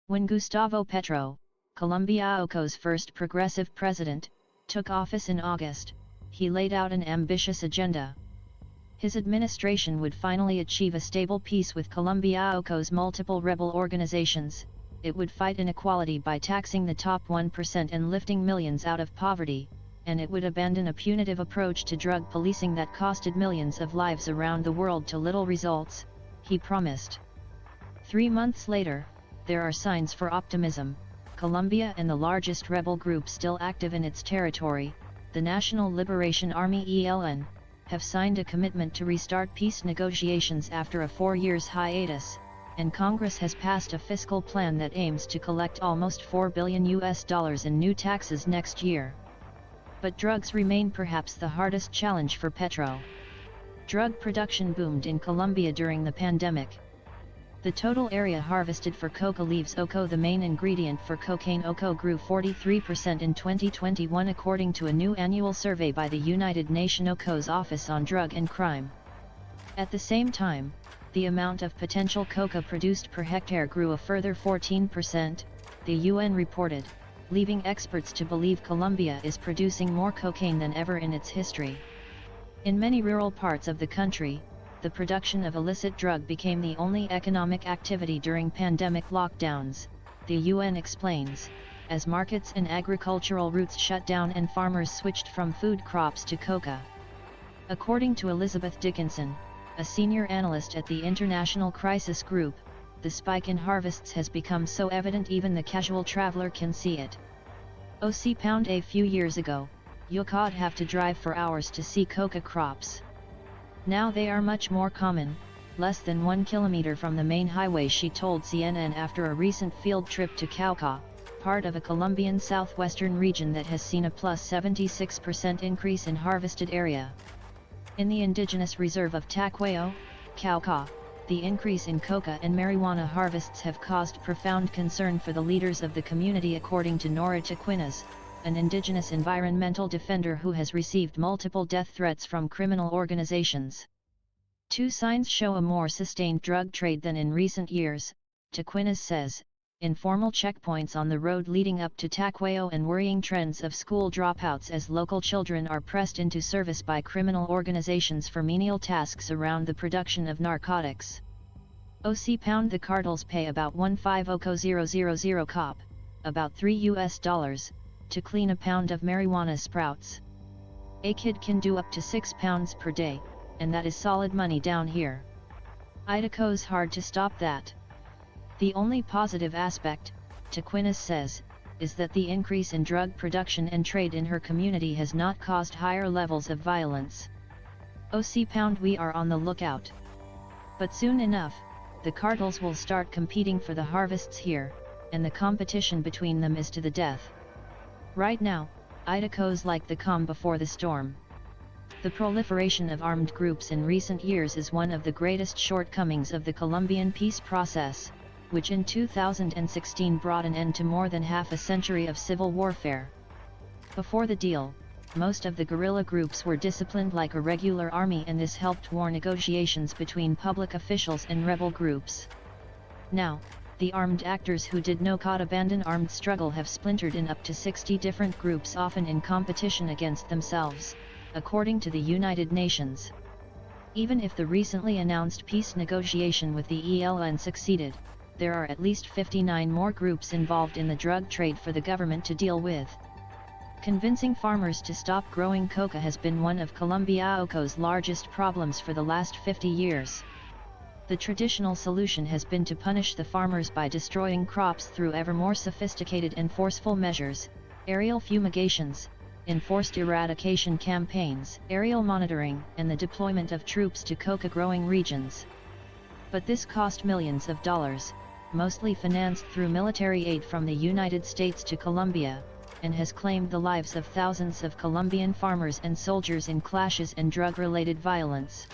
When Gustavo Petro, Colombia's first progressive president, took office in August, he laid out an ambitious agenda. His administration would finally achieve a stable peace with Colombia's multiple rebel organizations. It would fight inequality by taxing the top 1% and lifting millions out of poverty, and it would abandon a punitive approach to drug policing that costed millions of lives around the world to little results, he promised. 3 months later, there are signs for optimism. Colombia and the largest rebel group still active in its territory, the National Liberation Army ELN, have signed a commitment to restart peace negotiations after a 4-year hiatus, and Congress has passed a fiscal plan that aims to collect almost $4 billion in new taxes next year. But drugs remain perhaps the hardest challenge for Petro. Drug production boomed in Colombia during the pandemic. The total area harvested for coca leaves, the main ingredient for cocaine, grew 43% in 2021 according to a new annual survey by the United Nations Office on Drug and Crime. At the same time, the amount of potential coca produced per hectare grew a further 14%, the UN reported, leaving experts to believe Colombia is producing more cocaine than ever in its history. In many rural parts of the country, the production of illicit drug became the only economic activity during pandemic lockdowns, the UN explains, as markets and agricultural routes shut down and farmers switched from food crops to coca. According to Elizabeth Dickinson, a senior analyst at the International Crisis Group, the spike in harvests has become so evident even the casual traveler can see it. £. A few years ago, you could have to drive for hours to see coca crops. Now they are much more common, less than 1 kilometer from the main highway, she told CNN after a recent field trip to Cauca, part of a Colombian southwestern region that has seen a plus 76% increase in harvested area. In the indigenous reserve of Tacuayo, Cauca, the increase in coca and marijuana harvests have caused profound concern for the leaders of the community, according to Nora Taquinas, an indigenous environmental defender who has received multiple death threats from criminal organizations. 2 signs show a more sustained drug trade than in recent years, Taquinas says: informal checkpoints on the road leading up to Tacuayo and worrying trends of school dropouts as local children are pressed into service by criminal organizations for menial tasks around the production of narcotics. £. The cartels pay about 150,000 cop, about $3, to clean a pound of marijuana sprouts. A kid can do up to £6 per day, and that is solid money down here. Idaho's hard to stop that. The only positive aspect, Taquinas says, is that the increase in drug production and trade in her community has not caused higher levels of violence. £. We are on the lookout. But soon enough, the cartels will start competing for the harvests here, and the competition between them is to the death. Right now, Idaho's like the calm before the storm. The proliferation of armed groups in recent years is one of the greatest shortcomings of the Colombian peace process, which in 2016 brought an end to more than half a century of civil warfare. Before the deal, most of the guerrilla groups were disciplined like a regular army, and this helped war negotiations between public officials and rebel groups. Now, the armed actors who did not abandon armed struggle have splintered in up to 60 different groups, often in competition against themselves, according to the United Nations. Even if the recently announced peace negotiation with the ELN succeeded, there are at least 59 more groups involved in the drug trade for the government to deal with. Convincing farmers to stop growing coca has been one of Colombia's largest problems for the last 50 years. The traditional solution has been to punish the farmers by destroying crops through ever more sophisticated and forceful measures: aerial fumigations, enforced eradication campaigns, aerial monitoring, and the deployment of troops to coca-growing regions. But this cost millions of dollars, mostly financed through military aid from the United States to Colombia, and has claimed the lives of thousands of Colombian farmers and soldiers in clashes and drug-related violence.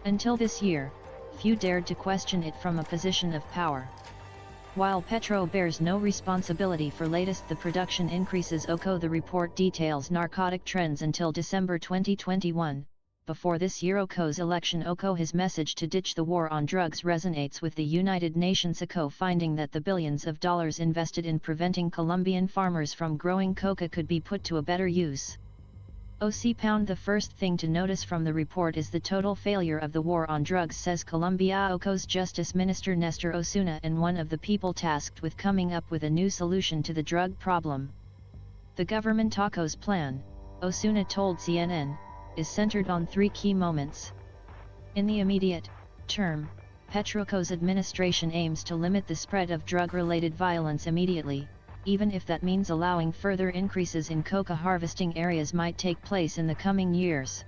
Until this year, few dared to question it from a position of power. While Petro bears no responsibility for the production increases, the report details narcotic trends until December 2021. before this year OCO's election his message to ditch the war on drugs resonates with the United Nations finding that the billions of dollars invested in preventing Colombian farmers from growing coca could be put to a better use. The first thing to notice from the report is the total failure of the war on drugs, says Colombia's Justice Minister Nestor Osuna, and one of the people tasked with coming up with a new solution to the drug problem. The government plan, Osuna told CNN, is centered on three key moments. In the immediate term, Petro's administration aims to limit the spread of drug-related violence immediately, even if that means allowing further increases in coca harvesting areas might take place in the coming years.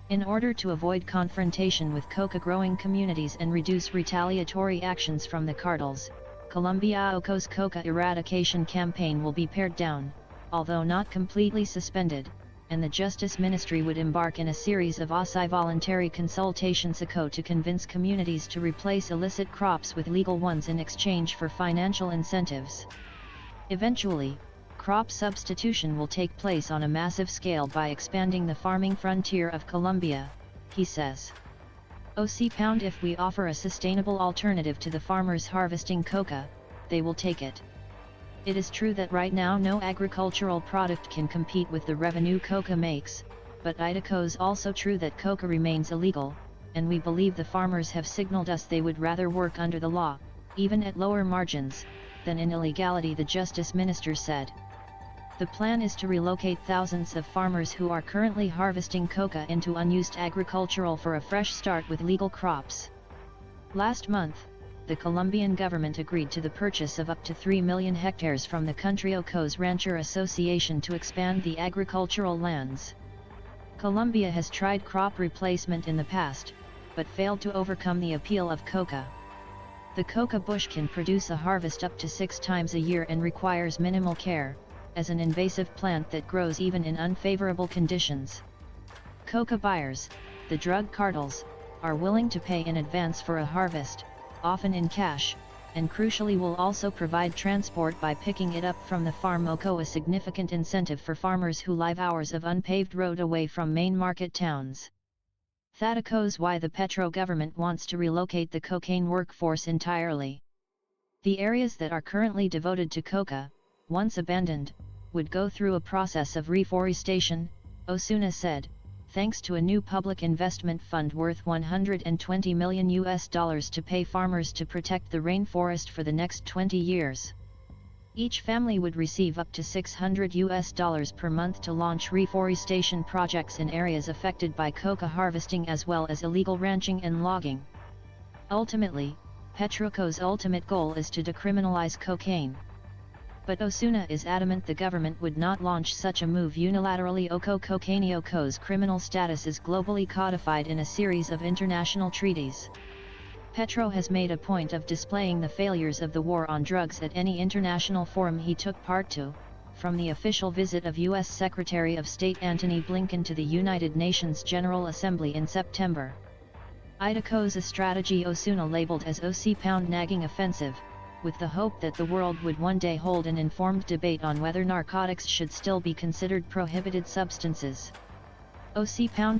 In order to avoid confrontation with coca-growing communities and reduce retaliatory actions from the cartels, Colombia's coca eradication campaign will be pared down, although not completely suspended, and the Justice Ministry would embark in a series of voluntary consultations to convince communities to replace illicit crops with legal ones in exchange for financial incentives. Eventually, crop substitution will take place on a massive scale by expanding the farming frontier of Colombia, he says. If we offer a sustainable alternative to the farmers harvesting coca, they will take it. It is true that right now no agricultural product can compete with the revenue coca makes, but it's also true that coca remains illegal, and we believe the farmers have signaled us they would rather work under the law, even at lower margins, than in illegality, the Justice Minister said. The plan is to relocate thousands of farmers who are currently harvesting coca into unused agricultural for a fresh start with legal crops. Last month, the Colombian government agreed to the purchase of up to 3 million hectares from the country's Rancher Association to expand the agricultural lands. Colombia has tried crop replacement in the past, but failed to overcome the appeal of coca. The coca bush can produce a harvest up to 6 times a year and requires minimal care, as an invasive plant that grows even in unfavorable conditions. Coca buyers, the drug cartels, are willing to pay in advance for a harvest, often in cash, and crucially will also provide transport by picking it up from the farm. A significant incentive for farmers who live hours of unpaved road away from main market towns. That's why the Petro government wants to relocate the cocaine workforce entirely. The areas that are currently devoted to coca, once abandoned, would go through a process of reforestation, Osuna said, thanks to a new public investment fund worth $120 million to pay farmers to protect the rainforest for the next 20 years. Each family would receive up to $600 per month to launch reforestation projects in areas affected by coca harvesting as well as illegal ranching and logging. Ultimately, Petro's ultimate goal is to decriminalize cocaine. But Osuna is adamant the government would not launch such a move unilaterally. Cocaine's criminal status is globally codified in a series of international treaties. Petro has made a point of displaying the failures of the war on drugs at any international forum he took part to, from the official visit of U.S. Secretary of State Antony Blinken to the United Nations General Assembly in September. It's a strategy Osuna labeled as nagging offensive, with the hope that the world would one day hold an informed debate on whether narcotics should still be considered prohibited substances.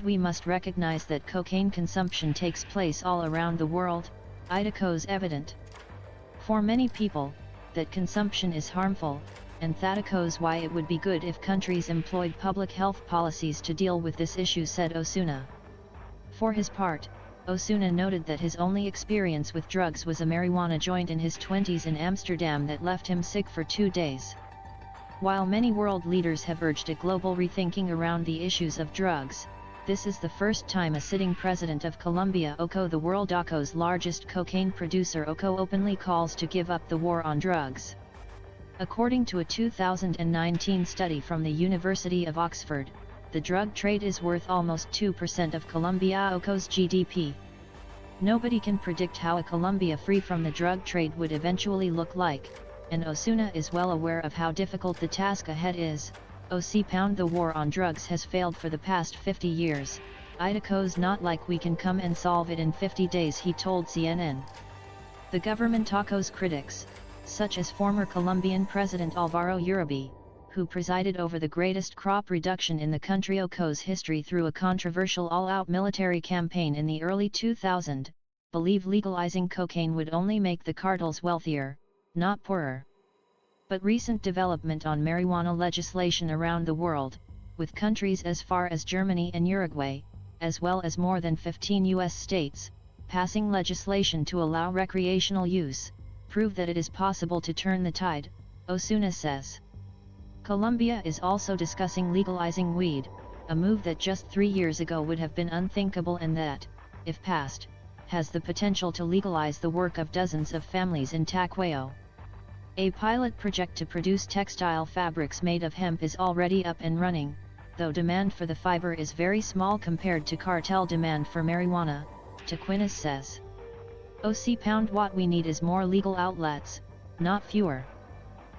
We must recognize that cocaine consumption takes place all around the world, it's evident. For many people, that consumption is harmful, and that's why it would be good if countries employed public health policies to deal with this issue, said Osuna. For his part, Osuna noted that his only experience with drugs was a marijuana joint in his 20s in Amsterdam that left him sick for 2 days. While many world leaders have urged a global rethinking around the issues of drugs, this is the first time a sitting president of Colombia, the world's largest cocaine producer, openly calls to give up the war on drugs. According to a 2019 study from the University of Oxford, the drug trade is worth almost 2% of Colombia's GDP. Nobody can predict how a Colombia free from the drug trade would eventually look like, and Osuna is well aware of how difficult the task ahead is. The war on drugs has failed for the past 50 years, it's not like we can come and solve it in 50 days, he told CNN. The government critics, such as former Colombian President Álvaro Uribe, who presided over the greatest crop reduction in the country's history through a controversial all-out military campaign in the early 2000s, believed legalizing cocaine would only make the cartels wealthier, not poorer. But recent development on marijuana legislation around the world, with countries as far as Germany and Uruguay, as well as more than 15 U.S. states, passing legislation to allow recreational use, prove that it is possible to turn the tide, Osuna says. Colombia is also discussing legalizing weed, a move that just 3 years ago would have been unthinkable and that, if passed, has the potential to legalize the work of dozens of families in Tacuayo. A pilot project to produce textile fabrics made of hemp is already up and running, though demand for the fiber is very small compared to cartel demand for marijuana, Tequinas says. What we need is more legal outlets, not fewer.